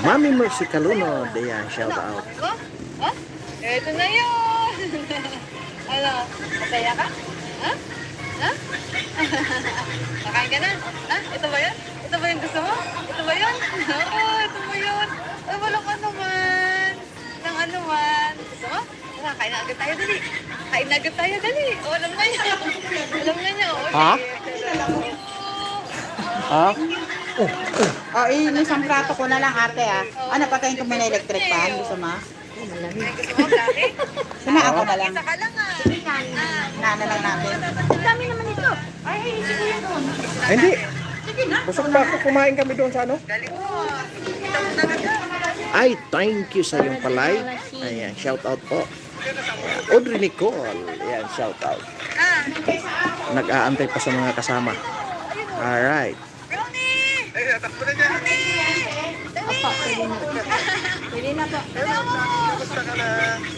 Mami Mercy Calunod. Ayan, shout out. Ha? Ito na yun. Ano? Masaya ka? Ha? Ha? Nakain ka na? Ha? Ito ba yun? Ito ba yung gusto mo? Ito ba yun? Oo, ito ba yun? Ay, walang ano man. Walang ano man. Gusto mo? Wala, kain na agad tayo, dali. Kain na agad tayo, dali. O, alam na niya. Alam na niya. O, Ha? Ha? Oh, isang plato ko na lang ate ah. Ano, patayin ko muna electric fan. Gusto mo? Gusto mo, Blackie? Sina ako na lang. Isa ka lang ah. Nana lang natin. Ang dami naman ito. Ay, sige yan doon. Ay, hindi. Busog pa ako. Kumain kami doon sa ano? Galing mo ah. Kita mo na agad. Ay, thank you sa iyong palay. Ayan, shout out po. Ayan, Audrey Nicole. Ayan, shout out. Ah, Nag-aantay pa sa mga kasama. Alright. Brownie! Opo, pwede na. Pwede na po. Kamusta ka na?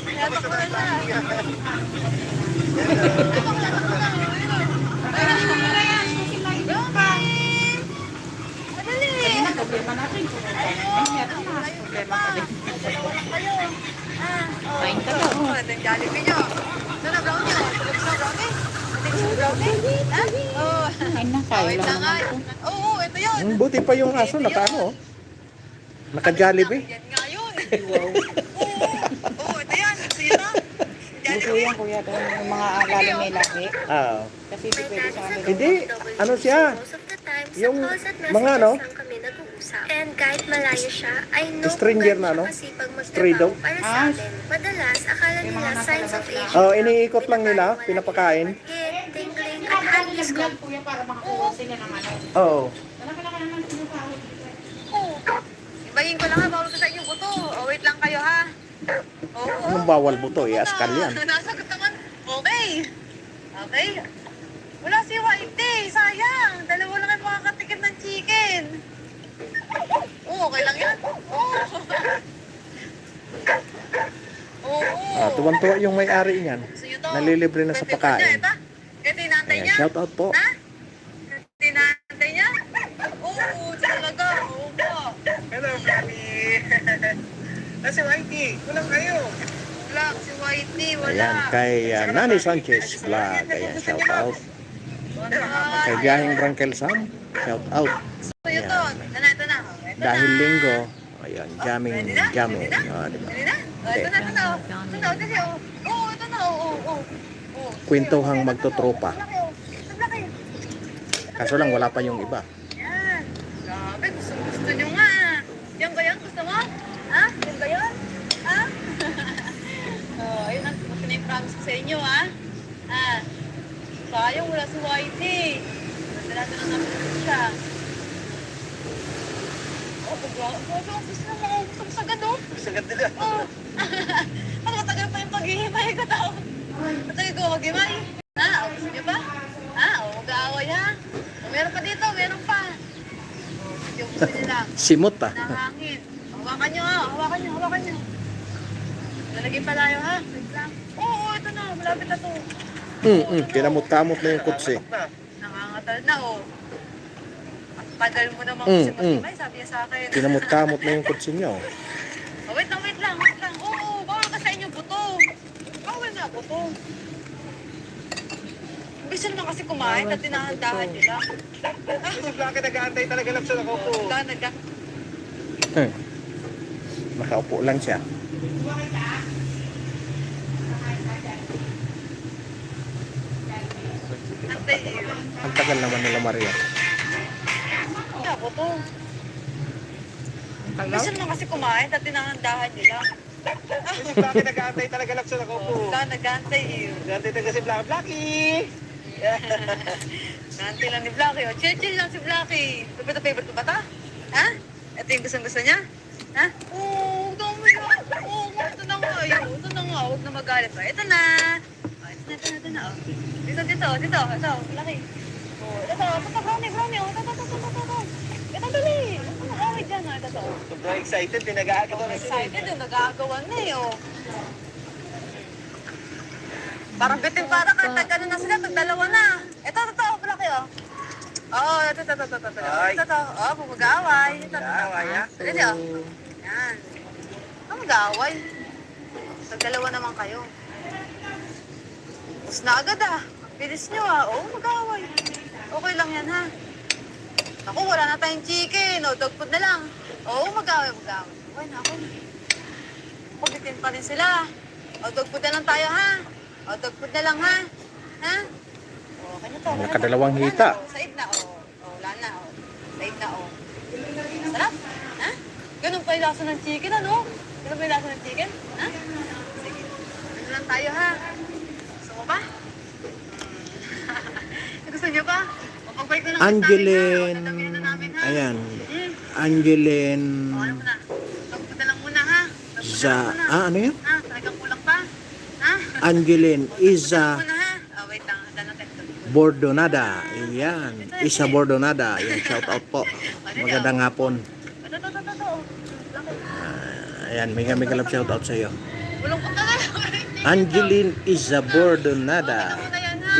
Kamusta na siya? Brownie! Madali! Kanina, problema natin. Meron na. Problema pa din. Kayo. Kain ka daw. Oh, ito yung Jollibee nyo. Ito na, Brownie. Tulog sa Brownie. Ito yung Brownie. Ha? Oh. Kain na, tayo Wait lang lang nga. naman ito. Oo, ito yun. Buti pa yung aso na paano, oh. Naka-Jollibee. Yan nga yun. Oo, ito yan. Ito yun. Gusto yan kuya doon yung mga galing may laki. Ah. Kasi hindi pwede sa amin. Hindi. Ano siya? Yung mga ano? kami nag-uusap. And kahit malayo siya, I know Stranger na, no? kasi pag Stray dog? para sa amin. Madalas, akala Yung nila mga nasa signs of labas age. Oh, iniikot lang nila, pinapakain. Hit, tingling, at halos ko. Kuya para makakuha sila ng ano. Oo. Kalaki-laki naman sinasahod. Oo. Ibayin ko lang ha. Bawal ko sa inyong buto. Oh, wait lang kayo ha. Oo. Anong bawal buto? I-askal yan. Nasagot naman. Okay. Okay. Wala si Whitey. Sayang. Dalawa lang yung makakatikim ng chicken. Oo, okay lang yan. Oo. Oo. Ah, tuwan-tuwa yung may-ari niyan. Sa'yo to. Nalilibre na sa Pwede pagkain. ba? Ito inaantay Ayan, niya. shout out po. Ha? Ito inaantay niya? Oo, talaga. Oo nga. Hello, Mami. Si Whitey, kulang kayo. Wala, si Whitey, wala. Ayan, kay Nani Sanchez Vlog. Ayan, shout out. Wala. Kay Gahing Brankel Sam, shout out. Sa'yo to. Ito na, ito na. Ito Dahil na. linggo, ayan, jamming, jamming. Pwede na? Ah, diba? Pwede na? Oh, ito na, ito na. Oh. Ito na, dali, oh. Oo, ito na, oo, oo. Oo. Kwentuhang magtotropa. Laki, oh. Laki. Kaso lang, wala pa yung iba. Yan. Grabe, gusto nyo nga. Yan ba yan? Gusto mo? Ha? Yan ba yan? Ha? Oh, ayun ang pinapromise ko sa inyo, ha? Ha? Sayang, wala si Whitey. Natin ang namin siya. Oh, pag-grabe, gusto na makauusap sa gado. Sagad nila. Oh. Ang matagal pa yung paghihimay ko tao. Matagal ko maghimay. Ha? O, gusto niyo ba? Ha? O, mag-aaway ha? O, meron pa dito, meron pa. O, yung gusto niyo lang. Simot ah. Nahangin. Hawakan niyo ha, hawakan niyo, hawakan niyo. Lalagay pa tayo ha? Wait lang. Oo, ito na, malapit na to. Kinamot-kamot na yung kutsi. Nangangatal na oh. Ang tagal mo naman kasi maghimay, sabi niya sa akin. Kinamot-kamot na yung kutsi niyo. Oh, wait lang, wait lang, wait lang. Oo, bawal ka sa inyo buto. Bawal na buto. Gusto naman kasi kumain at tinahandahan nila. Si Blackie nag-aantay talaga lang sa ako po. Naga. Nakaupo lang siya. Antay iyo. Ang tagal naman nila Maria. Wala buto. Gusto naman kasi kumain at tinahandahan nila. Si Blackie nag-aantay talaga lang sa ako po. Nagantay iyo. Nag-aantay talaga si Blackie. Blackie! Nantay lang ni Blackie. Oh. Chill lang si Blackie. Favorite mo ba ito? Ha? Ito yung gusto niya? Ha? Oo, dami yan. Oo, ito na nga. Ito na nga. Huwag na magalit pa. Ito na. Oh, ito na. Oh. Dito. Blackie. Oh, ito, brownie. Oh, ito. Ito, dali. Ito na, awit dyan. Oh, ito. Sobrang excited. Pinag-aakit ako. Excited yung nag-aagawan na eh. Oh. Parang bitin para ka. Tag-ano na sila. Tag-dalawa na. Ito, Blackie. Oh. Oo, ito. Ay. Ito. Oh, mag-aaway. Ito. Mag-aaway, ha? Dali, oh. yan. Ano mag-aaway? Dalawa naman kayo. Tapos na agad ah. Bilis nyo ah. Oo, mag-aaway. Okay lang yan ha. Naku, wala na tayong chicken. O, dog food na lang. Oo, mag-aaway. Okay na, okay na. Pagitin pa rin sila. O, dog food na lang tayo ha. O, dog food na lang ha. Ha? O, kanya to. Nakadalawang hita. Said na o. O, wala na o. Said na o. Sarap. Ha? Ganun pa yung lasa ng chicken ano? Ganun pa yung lasa ng chicken? Ha? Sige. Ano lang tayo ha? Gusto mo ba? Gusto niyo ba? Pagbalik na lang Angeline. na namin ha? Ayan. Angeline. O, ano muna? Pagpunta lang muna ha? Ano yun? Ha? Talagang kulang pa? Ha? Angeline Iza Muna ha? Oh, wait lang. Handa na tayo. Bordonada. Ayan. Isa Bordonada. Ayan, shout out po. Magandang hapon. Ito. Ayan, mega love shout out sa iyo. Bulong ko na Angeline Iza Bordonada.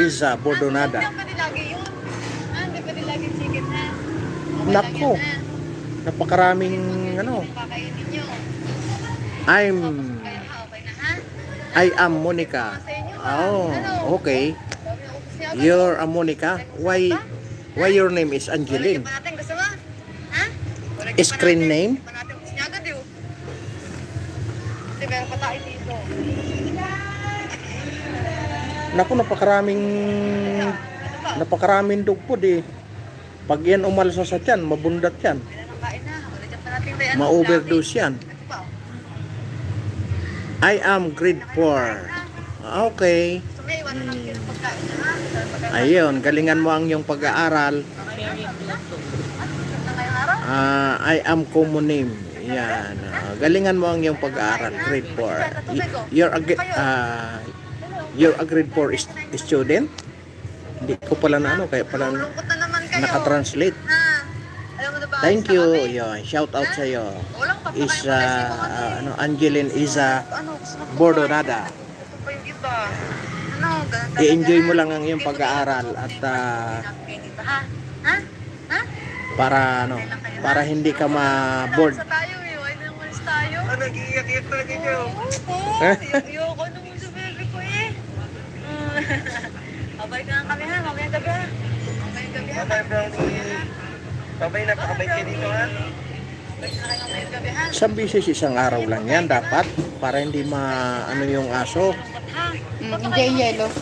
Iza Bordonada. Hindi pwede lagi yun. Hindi pwede lagi chicken ha. Nako. Napakaraming ano. Kakainin nyo. I Kaya am Monica. Oh, okay. You're a Monica. Why your name is Angeline? Pa natin gusto mo? Ha? Screen name? Pa natin gusto niya agad yun. Kasi meron pa tayo dito. Naku, napakaraming dugpod eh. Pag yan umalsa sa tiyan, mabundat yan. Kailan ang kain na? Wala dyan pa natin tayo. Ma-overdose yan. Ito pa. I am grade 4. Okay. So may iwan na lang yung pagkain na ha? Ayun, galingan mo ang iyong pag-aaral. Na ngayong araw? I am common name. Yan. Galingan mo ang iyong pag-aaral. Grade 4. You're a grade 4 student? Hindi ko pala na ano, kaya pala Lungkot na naman kayo. nakatranslate. Ha? Alam mo na ba? Thank ayos na you. kami? Yun, shout out sa iyo. Walang papakain Is pa kasi kung ano eh. Angeline Iza Ano, gusto mo Bordonada. Ito pa yung iba. Ano, ganun talaga. I-enjoy mo lang ang iyong pag-aaral at Dito, ha? Ha? Ha? para hindi ka ma-bored. Sa tayo eh. Why na umalis tayo? Ano, nag-iiyak-iyak talaga nyo. Oo. Ayoko naman sa baby ko eh. Babalik na lang kami ha. Mamayang gabi ha. Mamayang gabi ha. Bye-bye, brownie. Bye-bye, napakabait kayo dito ha. Babalik na kayo mamayang gabi ha. Sa bisis isang araw lang yan dapat para hindi ano yung aso. Hindi yung yellow.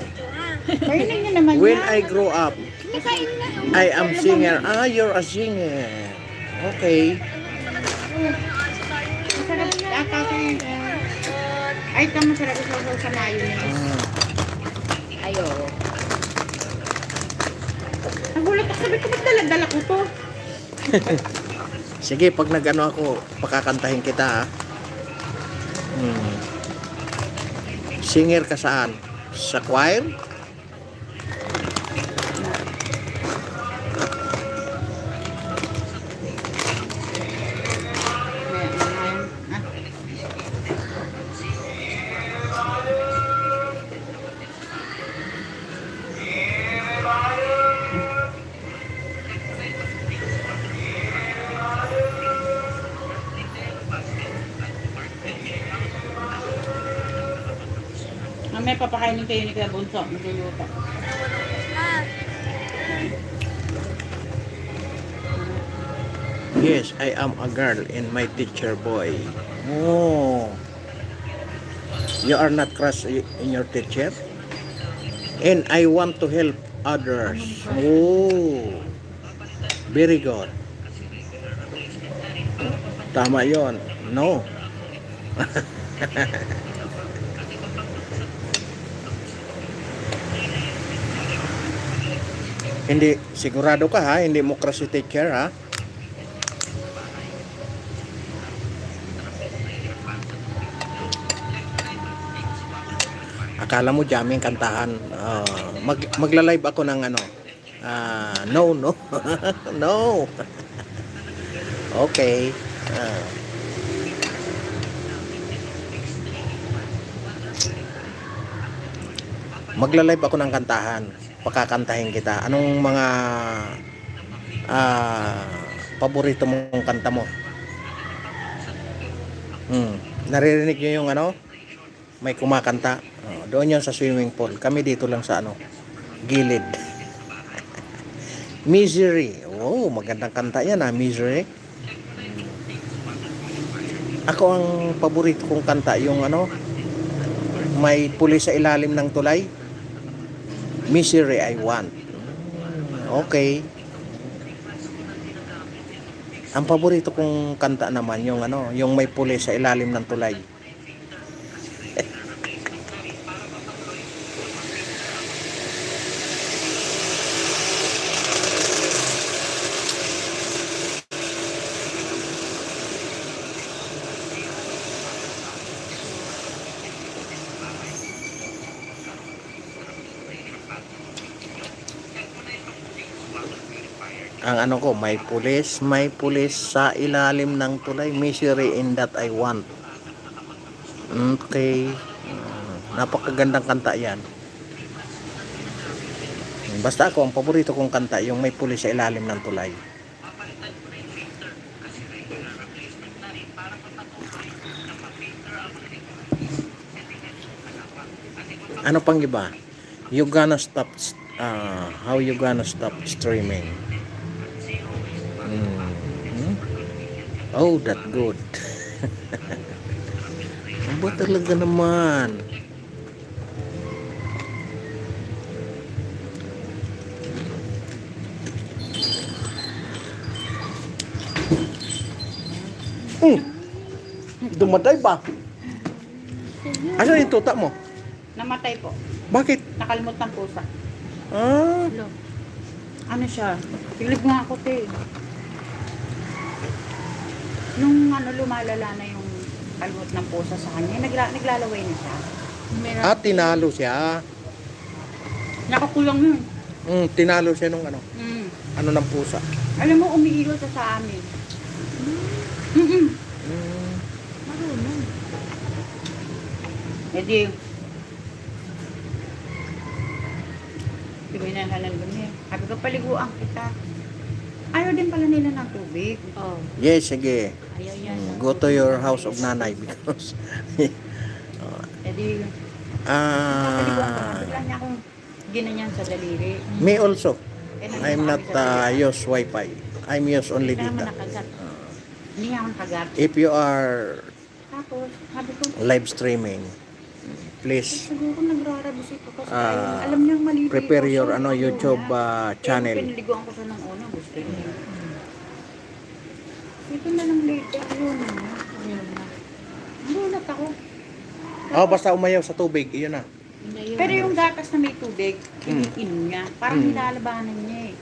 Ayun nyo naman When yan. I grow up, I am singer. You're a singer. Okay. Masarap ata sa ay, ito masarap isaw sa mayonnaise. Ayo. Nagulat ako, sabi ko, ba't dala ko to? Sige, pag nag-ano ako, pakakantahin kita ha. Singer ka saan? Sa choir? Mamaya papakainin kayo ni Kuya Bunso. Magluluto. Yes, I am a girl and my teacher boy. Oh. You are not crush in your teacher? And I want to help others. Oh. Very good. Tama yon. No. Hindi, sigurado ka ha, hindi mo crush si teacher ha. Akala mo jamming kantahan. Magla-live ako ng ano. No. No. Okay. Magla-live ako ng kantahan. Pakakantahin kita. Anong mga paborito mong kanta mo? Naririnig niyo yung ano? May kumakanta. Oh, doon yun sa swimming pool. Kami dito lang sa ano? Gilid. Misery. Oh, magandang kanta yan Misery. Ako ang paborito kong kanta yung ano? May pulis sa ilalim ng tulay. Misery I want. Okay. Ang paborito kong kanta naman yung ano, yung may pulis sa ilalim ng tulay. Ang ano ko, may pulis sa ilalim ng tulay, misery in that I want. Okay. Napakagandang kanta yan. Basta ako, ang paborito kong kanta, yung may pulis sa ilalim ng tulay. Ano pang iba? You gonna stop, how you gonna stop streaming? Oh, that good. Ang ba talaga naman? Dumaday ba? Asan yung tuta mo? Namatay po. Bakit? Nakalimot ng pusa. Ah, Ano siya? Pilip nga ako, te. Nung ano, lumalala na yung kalimot ng pusa sa kanya, naglalaway na siya. tinalo siya. Nakakulang yun. Tinalo siya nung ano, Mm. ano ng pusa. Alam mo, umiilaw siya sa amin. Mm-mm. Marunong. E di, binahalan ko niya. Sabi ko, paliguan kita. Ayaw din pala nila ng tubig. Oh. Yes, sige. Ayaw yan. Go to your house of nanay because E di, papaliguan ko na. Bigla niya akong ginanyan sa daliri. me also. Eh, I'm not use wifi. I'm use only Kaya data. manakagat. Hindi niya akong kagat. If you are Tapos, sabi ko, live streaming, please siguro nagrarabis ito kasi Ah, alam niyang maliligo prepare your siya. ano Ayaw YouTube niya. channel. Pero piniliguan ko siya ng una, gusto niya. Ito na lang late. Ayun na. Ayun na. Nagulat ako. Oh, basta umayaw sa tubig, iyon na. Pero yung gatas na may tubig, iniinom niya. Parang nilalabanan niya eh.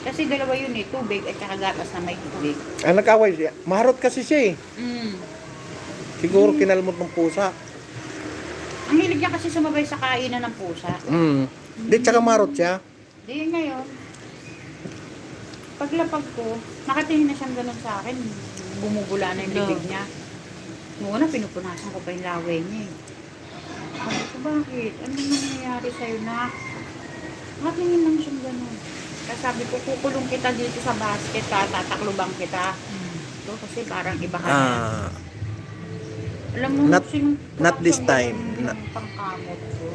Kasi dalawa yun eh, tubig at saka gatas na may tubig. Ang nag-away siya, maharot kasi siya eh. Siguro kinalmot ng pusa. Ang hilig niya kasi sumabay sa kainan ng pusa. Di, tsaka marot siya. Di ngayon, paglapag ko, nakatingin na siyang ganun sa akin. Bumubula na yung bibig niya. Noong una, pinupunasan ko pa yung laway niya eh. Sabi ko, bakit? Ano nangyayari sa'yo na? Nakatingin lang siyang ganun. Kaya sabi ko, kukulong kita dito sa basket ka, tataklubang kita. So, kasi parang iba ka na. Alam mo, not this time. Yung pangkamot ko.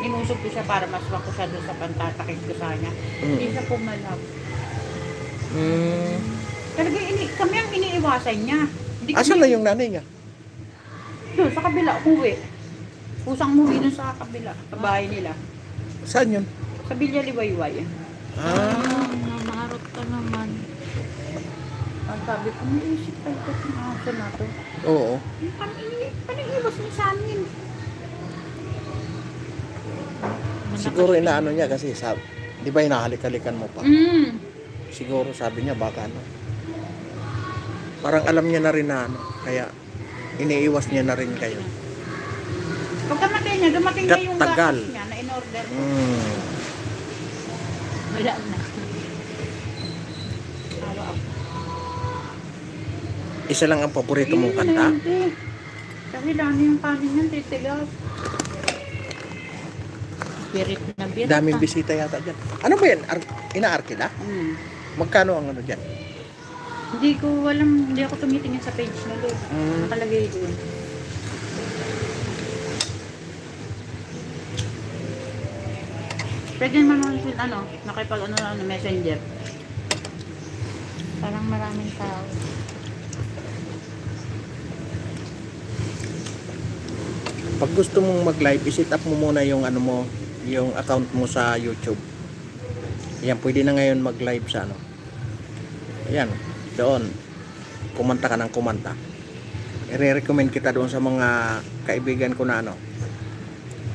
Inusog ko siya para maswak ko siya doon sa pantatakip ko sa kanya. Hindi siya pumalap. Talaga, kami ang iniiwasan niya. Hindi Asan na yung nanay niya? doon, sa kabila, uwi. Pusang umuwi doon sa kabila, sa bahay nila. Saan yun? Sa Villa Liwayway. Maharot ka naman. Ang sabi ko, maisip tayo ko ng aso na to. Oo. Paniiwas niya sa amin. Siguro inaano niya kasi di ba hinahalik-halikan mo pa? Siguro sabi niya baka ano. Parang alam niya na rin na ano, kaya iniiwas niya na rin kayo. Pagkamatay niya, dumating na yung Tagal. gatas niya na in-order ko. Wala na. Awa ako. Isa lang ang paborito mong kanta. Kasi dami yung kanin niyan, titigas. Birit na birit. Daming bisita yata dyan. Ano ba yan? Inaarkila? Magkano ang ano dyan? Hindi ako tumitingin sa page na doon. Nakalagay doon. Pwede naman nakipag messenger. Parang maraming tao. Pag gusto mong mag-live, i-set up mo muna yung yung account mo sa YouTube. Ayan, pwede na ngayon mag-live sa Ayan, doon. Kumanta ka ng kumanta. I-recommend kita doon sa mga kaibigan ko na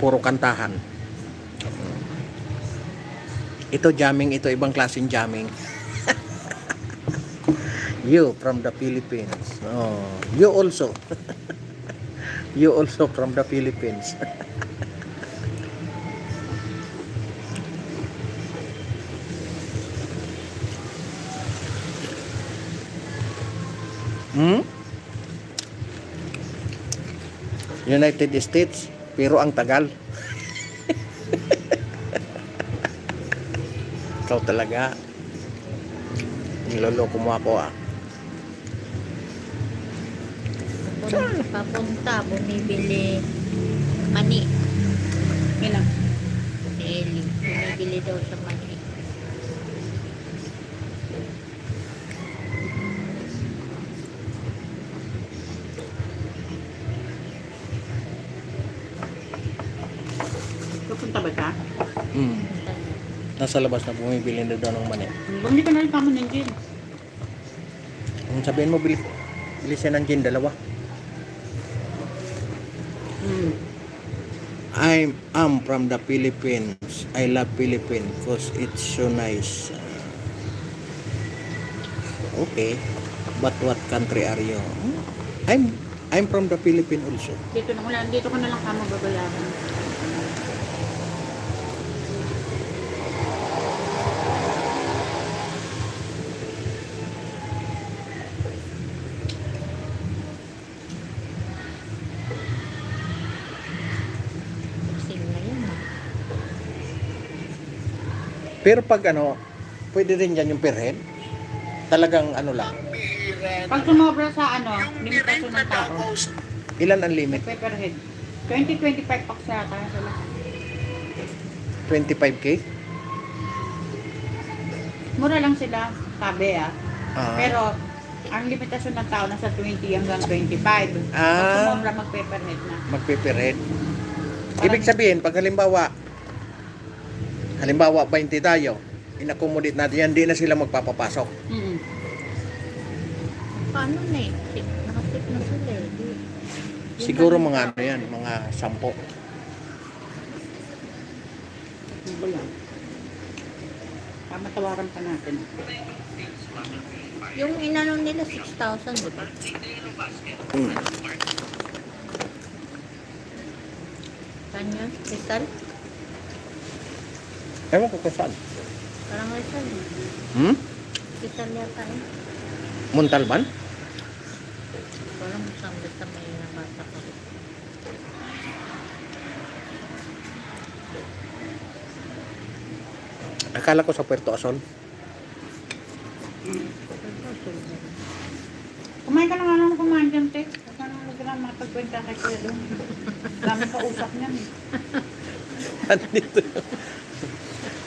puro kantahan. Ito jamming, ito ibang klaseng jamming. You from the Philippines. Oh, you also. You also from the Philippines. United States, pero ang tagal. Ikaw talaga. Niloloko mo ako Papunta, bumibili mani. Yun lang. Si Ellie, bumibili daw sa mani. Pupunta ba ka? Nasa labas na bumibili na doon ng mani. Bumili ka na rin kamo ng gin. Sabihin mo, bilisan ng gin, dalawa. I'm from the Philippines. I love Philippines because it's so nice. Okay. But what country are you? I'm from the Philippines also. Dito ko na lang kamo babayaran. Sing na yun. Pero pag pwede rin yan yung per head. Talagang lang. Pag sumobra sa limitasyon ng tao, Ilan ang limit? pay per head. 20-25 packs yata sila. 25K? Mura lang sila, sabi Ah. Pero, ang limitasyon ng tao nasa 20 hanggang 25. Pag Ah. sumobra, mag-pay per head na. Magpe-per head. Ibig sabihin, pag halimbawa 20 tayo, in-accommodate natin yan, di na sila magpapapasok. Paano na eh? Nakasip na sila eh. Siguro mga mga 10. Wala. Matawaran pa natin. Yung inano nila 6,000, di ba? Saan yun? Rizal? Ewan ko kung saan. Parang Rizal. Rizal yata eh. Montalban? Walang saan basta may nabasa ko. Akala ko sa Puerto Asol. Kumain ka na nga lang kumain dyan, te. Huwag ka nang mag-ram, makapagkwenta kay Kuya doon. Dami ka usap niyan eh. Andito.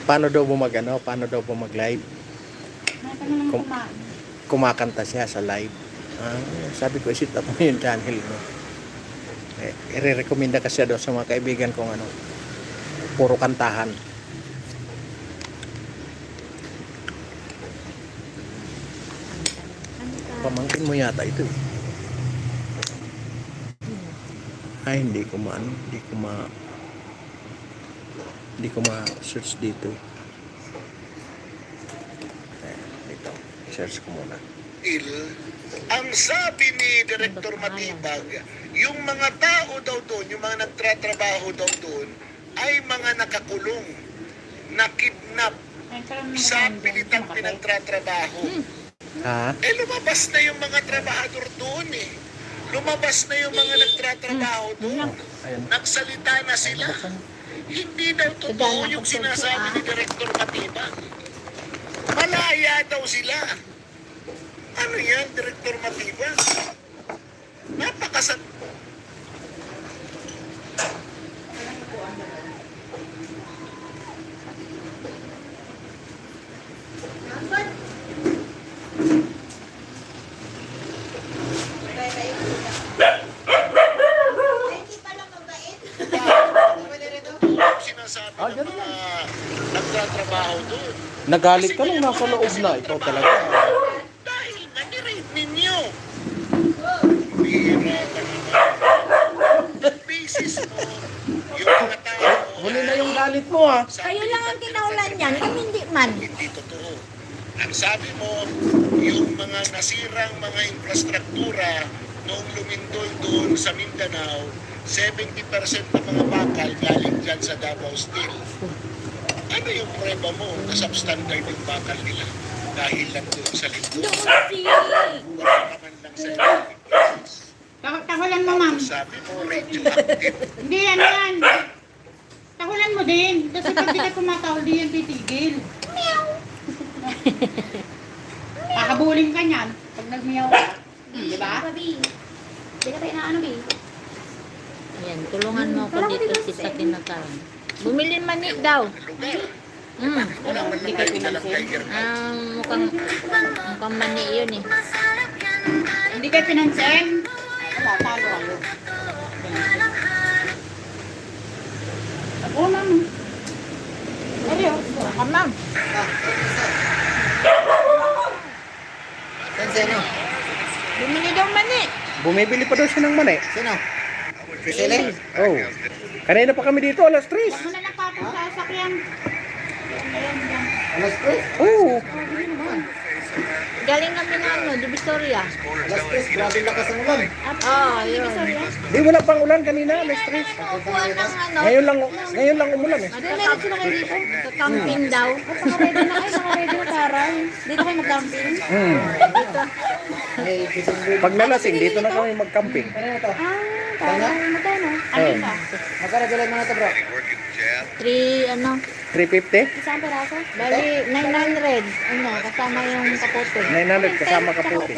Paano daw mo Paano daw mo mag-live? Kumain ka na lang kumain. Kumakanta siya sa live. Sabi ko, isit up mo yung channel mo. I-recommenda kasi daw sa mga kaibigan kong puro kantahan. Pamangkin mo yata ito. Ay, hindi ko ma-search dito. Dito. Search ko muna. Ang sabi ni Director Matibag, yung mga tao daw doon, yung mga nagtratrabaho daw doon, ay mga nakakulong, nakidnap Kumain ka lang naman sa dyan, pilitang sumakatay. pinagtratrabaho. Ha? Lumabas na yung mga trabahador doon eh. Lumabas na yung mga nagtratrabaho doon. Ayun. Nagsalita na sila. Hindi daw totoo yung sinasabi ni Director Matibag. Malaya daw sila. Ano yan, Director Matibag? Napakasat... Sinasabi ng mga nagtatrabaho doon. Nagalit ka nung nasa loob na. Ikaw talaga. Dahil nag-rate ninyo. Bihira ka naman. Basis mo, yung mga tao Huli na yung galit mo ha. Kayo lang ang kinaulan niyan, kami hindi man. hindi totoo. Ang sabi mo, yung mga nasirang mga infrastruktura noong lumindol doon sa Mindanao, 70% ng mga bakal galing dyan sa Davao Steel. Ano yung prueba mo na substandard yung bakal nila? Dahil lang doon sa lindol. Wala naman lang sa Tahulan mo, ma'am. sabi mo, radioactive. Hindi, ano yan. Tahulan mo din. Kasi pag di ka tumatahol, di yan titigil. Kakabuling ka niyan pag nagmiyaw ka. Di ba? Ayan, tulungan mo ako dito sa tinatawag. Bumili mani daw. Lugar. Mm. Wala man lang kayo nalang tiger. Mukhang mani yun eh. Hindi kayo pinansin. Wala, talo kayo. Oo, ma'am. Seryo? Ah, ma'am. Sino? Bumili daw mani. Bumibili pa daw siya ng mani. Sino? Si Celine? Oh. Kanina pa kami dito, alas 3. Huwag mo na lang patong sa sasakyan. Ayan, yan. Alas 3? Oh. Galing kami na ano, Divisoria. Alas 3, grabe lakas ng ulan. Oo, yun. Di wala pang ulan kanina, alas 3. Kukuha ng ano. Ngayon lang umulan eh. Meron sila kayo dito? Camping daw. Naka-ready na kayo, naka-ready na taray. Dito kayo mag-camping. Hmm. May kising Pag nalasing, dito na kami mag-camping. Ano ito? Taray, magkano? Oh. Alin ba? Magkano bilay mo na ito, bro? 3, ano, 350? Isang peraso? bali 900. Ano, kasama yung kapote. 900 kasama kaputi.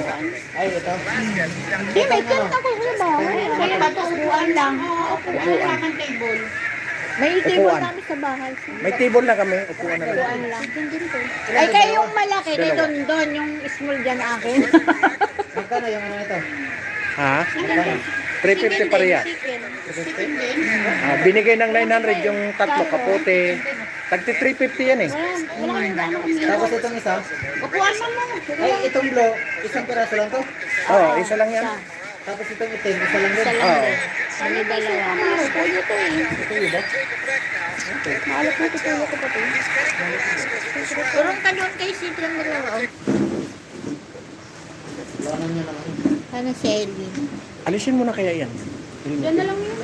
Ay, ito. Hindi, may tent ako sa bahay. Kaya ba ito, upuan lang? Oo, upuan lang ang table. May table Upuan. kami sa bahay. May table na kami, upuan na lang. Upuan lang. Ay, kayo yung malaki. Kayo doon, yung small dyan akin. Magkano yung ano ito? Ha? 350 pa riyan. Ah, binigay ng 900 yung tatlo kapote. Tagti 350 yan eh. Tapos itong isa? Upuan mo mo. Ay, itong blow, isang piraso lang to. Oo, isa lang yan. Tapos itong itim, isa lang din. Oo. Kami dalawa. Ito yun ba? Turong ka doon kay Sid lang dalawa. Lawanan niya naman. Sana si Elvin. Alisin mo na kaya yan. Yan na lang yun.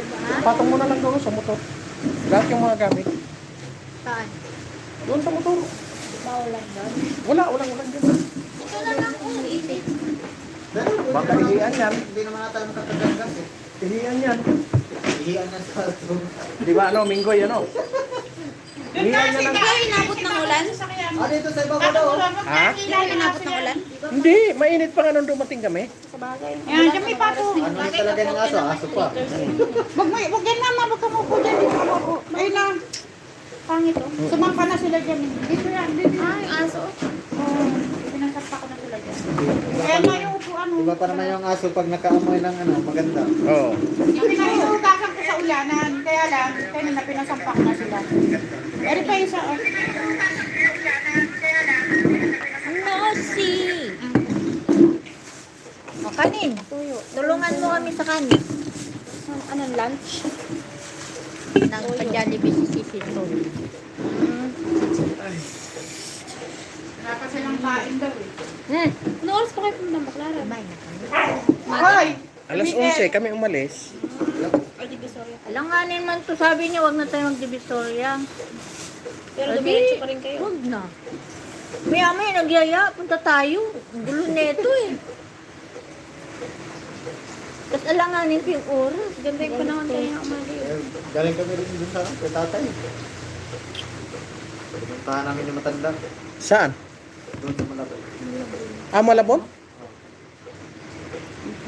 Patong mo na lang doon sa motor. Lahat yung mga gamit. Saan? Doon sa motor. Baulan doon. Walang dyan. Ito na lang kung iisip. Baka ihian yan. Hindi naman natin makakagagas eh. Ihian yan. Ihiyan na sa room. Di ba ano, Minggoy ano? Ihian yan lang. Ikaw inabot ng ulan? Ah, dito sa ibabaw daw. Ha? Ikaw inabot ng ulan? Hindi, mainit pa nga nung dumating kami. Yan, dyan may pato. Ano yung talaga ng aso? Aso pa. Wag yan naman, wag ka maupo dyan. Dito ka maupo. Ayun na. Pangit oh. Sumampa na sila dyan. Dito yan, dito. Ay, aso. Oo, pinasapa ko na sila dyan. Kaya na yung upuan. Iba pa naman yung aso pag nakaamoy ng ano, maganda. Oo. Yung pinahihutakan ko sa ulanan. Kaya lang, kaya na pinasampa ko na sila. Pero pa yung sa... Nosi! O, kanin. Tulungan mo kami sa kanin. Anong lunch? Nang pa-Jollibee si Sisi Tol. Wala pa silang kain daw eh. Ano oras pa kayo pumunta ng Baclaran? Kumain na kami. Hoy! Alas 11 kami umalis. Alanganin man to, sabi niya, wag na tayo mag-Divisoria. Pero dumiretso pa rin kayo? Wag na. Maya-maya nagyaya, punta tayo. Ang gulo neto eh. Tapos alanganin ko yung oras. Ganda yung panahon tayo na umali. Galing kami rin dun sa kay tatay. Puntahan namin yung matanda. Saan? Doon sa Malabay. Ah, Malabon?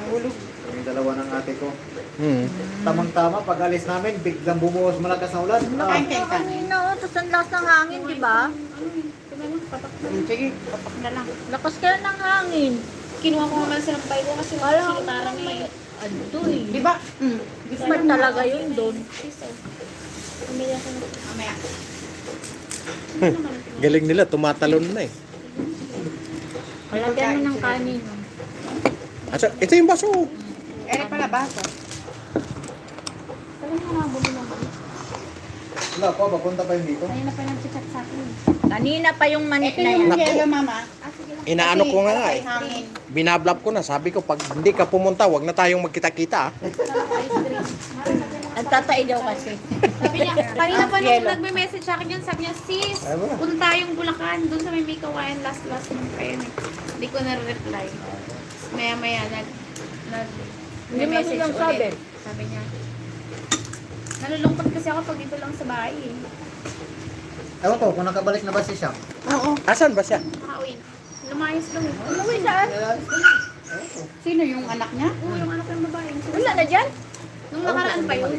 Nahulog. Yung dalawa ng ate ko. Hmm. Tamang-tama, pag alis namin, biglang bumuhos malakas na ulan. Nakain kayo ka. Kanina, oh, tapos ang lakas ng hangin, di ba? Sige, papak na lang. Lakas kaya ng hangin. Kinuha ko naman sa lampay ko kasi Parang sinutaran niya eh. ano eh. Di ba? Smart talaga yun doon. Pamilya ko. Mamaya. Galing nila, tumatalon na eh. Kalagyan mo ng kanin. Asa, ito yung baso. Ere pala basa. Wala po, papunta pa yun dito. Ayun na pa nag-chat sa akin. Kanina pa yung manit Ito na yung yan. yelo, mama. Inaano ko nga eh. Hangin. Binablap ko na. Sabi ko, pag hindi ka pumunta, wag na tayong magkita-kita. Nagtatay daw kasi. Sabi niya, kanina pa Yelo. nung nagme-message sa akin yan, sabi niya, sis, punta tayong Bulacan, doon sa may Kawayan, last ng kayo. Hindi ko na-reply. Maya-maya, Hindi mo message silang sabi. ulit. Sabi niya, nalulungkot kasi ako pag dito lang sa bahay eh. Ewan ko, kung nakabalik na ba si Siam? Oo. Asan ba siya? Nakauwi. Lumayas lang eh. Umuwi saan? Sino yung anak niya? Oo, yung anak ng babae. Wala na dyan. Nung nakaraan pa yun.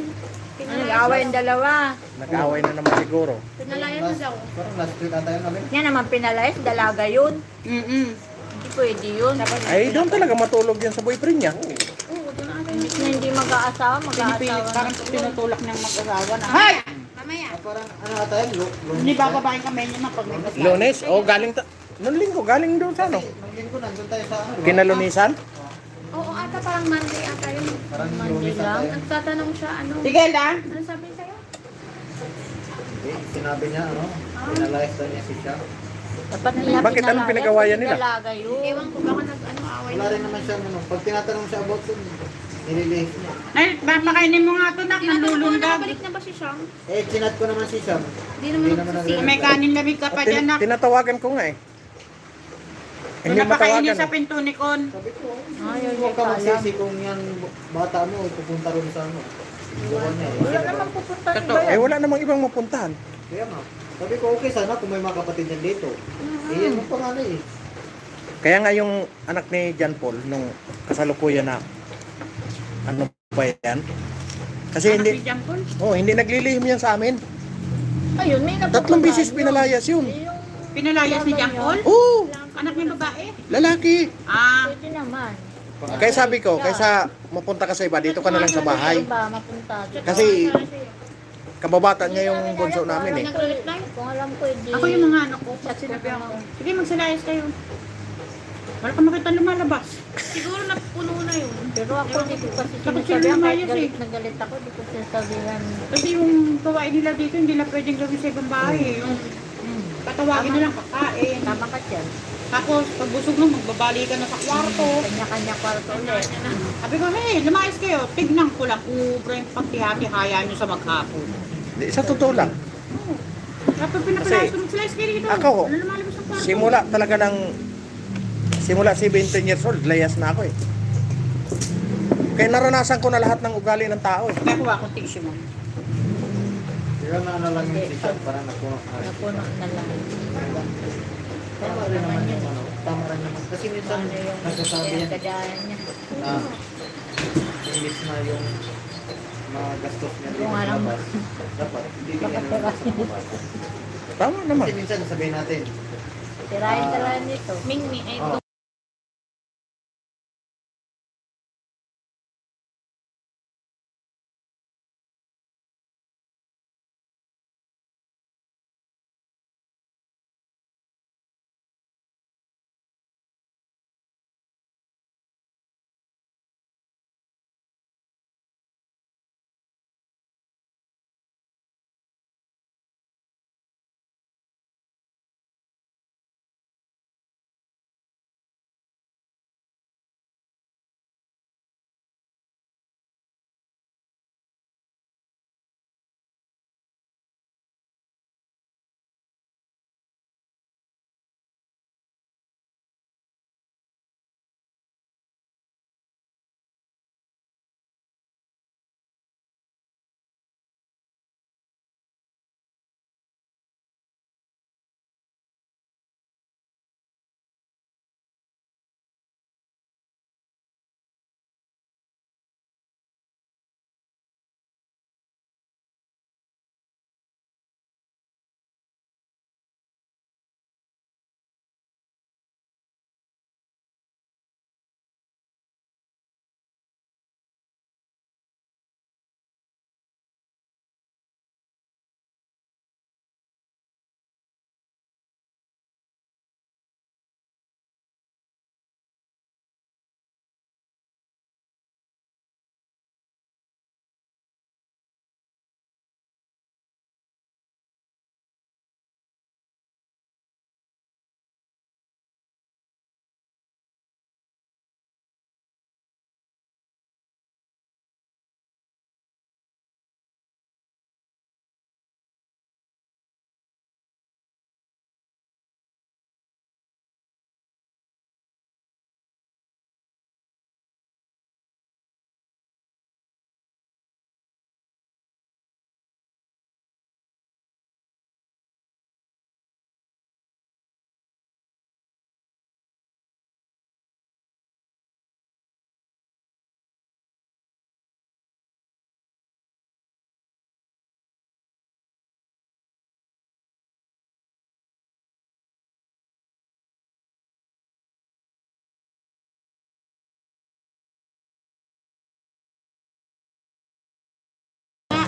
Nag-away yung dalawa. Nag-away na naman siguro. Pinalayan na daw. Parang last week ata yun namin. Yan naman pinalayas, dalaga yun. Hindi pwede yun. Ay, doon talaga matulog yan sa boyfriend niya. Oo, doon na ata Imbis na hindi mag-aasawa, Pinipilit, mag-aasawa. parang tinutulak ng mag-asawa na. Hay! Mamaya. Parang ano ata yun, Hindi bababain kami niya pag may kasal. Lunes? O, galing noong linggo, galing doon sa ano? Nung linggo nandun tayo sa ano. di ba? Kinalunisan? Oo, ata parang Monday ata yun. Parang Monday lunes ata lang. yun. Nagtatanong siya, ano? Sige lang. Ano sabi sa'yo? Hindi, sinabi niya ano, pinalayas daw niya si Siam. Dapat niya Bakit? Anong pinagawayan nila? Dalaga yun. Ewan ko baka nag-away Wala rin naman siya ano, pag tinatanong siya about yun, nililihis niya. Ay, pakainin mo nga ito nak, Tinatanong ko na nalulundag. nakabalik na ba si Siyang? Eh, chinat ko naman si Siam. Hindi naman Hindi naman nagsisi. May kanin labig ka pa dyan nak. Tinatawagan ko nga eh. Kung napakainin sa eh. pinto ni Kon. Sabi ko, Ay, huwag ka alam. magsisi kung yan bata mo, pupunta rin sa ano. Buwan niya. Wala naman pupunta ni Totoo. Eh, Bayan. wala namang ibang mapuntahan. Kaya nga. Sabi ko, okay sana kung may mga kapatid yan dito. Eh, yan mo pa nga na eh. Kaya nga yung anak ni John Paul, nung kasalukuyan na, ano ba yan? Kasi hindi, Si Jampol. hindi naglilihim yan sa amin. Ayun, may napupunta. 3 beses pinalayas yun. Yung Pinalayas ni Jampol. Oo, Anak niya babae. lalaki. Ah, pwede naman. Kaya sabi ko, kaysa mapunta ka sa iba, dito ka na lang sa bahay. Iba, mapunta. Kasi kababata niya yung bunso namin eh. Nag-reply? Kung alam ko, hindi. ako yung mga anak ko. Pag sinabi ako, sige magsalayas kayo. Wala ka makita lumalabas. Siguro napuno na yun. Pero ako, di ko kasi Takot sinasabihan. sila Kahit lumayas galit na galit ako, di ko sinasabihan. Kasi yung gawain nila dito, hindi na pwedeng gawin sa ibang bahay. eh. Yung patawagin na lang kakain. Tama ka dyan. Tapos, pag busog mo, magbabali ka na sa kwarto. Kanya-kanya kwarto ulit. Sabi ko, hey, lumayas kayo. Tignan ko lang kung yung pagtihati-haya nyo sa maghapon. Di, sa totoo lang, Tapos pinapalayas ko ng slice kayo dito. ako, Ano lumalabas ng kwarto? simula 17 years old, layas na ako eh. Kaya naranasan ko na lahat ng ugali ng tao eh. Kaya kuha akong tissue mo. Kaya na ano lang yung si Siam, parang napuno. Napuno na lang. Tama rin naman yung ano, tama rin naman. Kasi minsan, Ano yung nagsasabi yan, kadayan niya. na imbis na yung mga gastos niya dito Kung sa alam mo. labas, dapat bibigyan na lang sa mga bata. Tama naman. Kasi minsan sabihin natin, Tirahin-tirahin nito. Ming-ming, ay oh,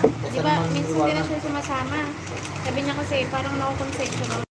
Di ba, minsan din na siya sumasama. Sabi niya kasi, parang nakukonsensya.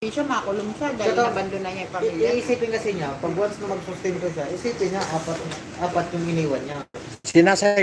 Hindi siya makulong siya dahil Totoo. nabandon na niya yung pamilya. Iisipin kasi niya, pag once na mag-sustento siya, isipin niya, apat yung iniwan niya. Sinasay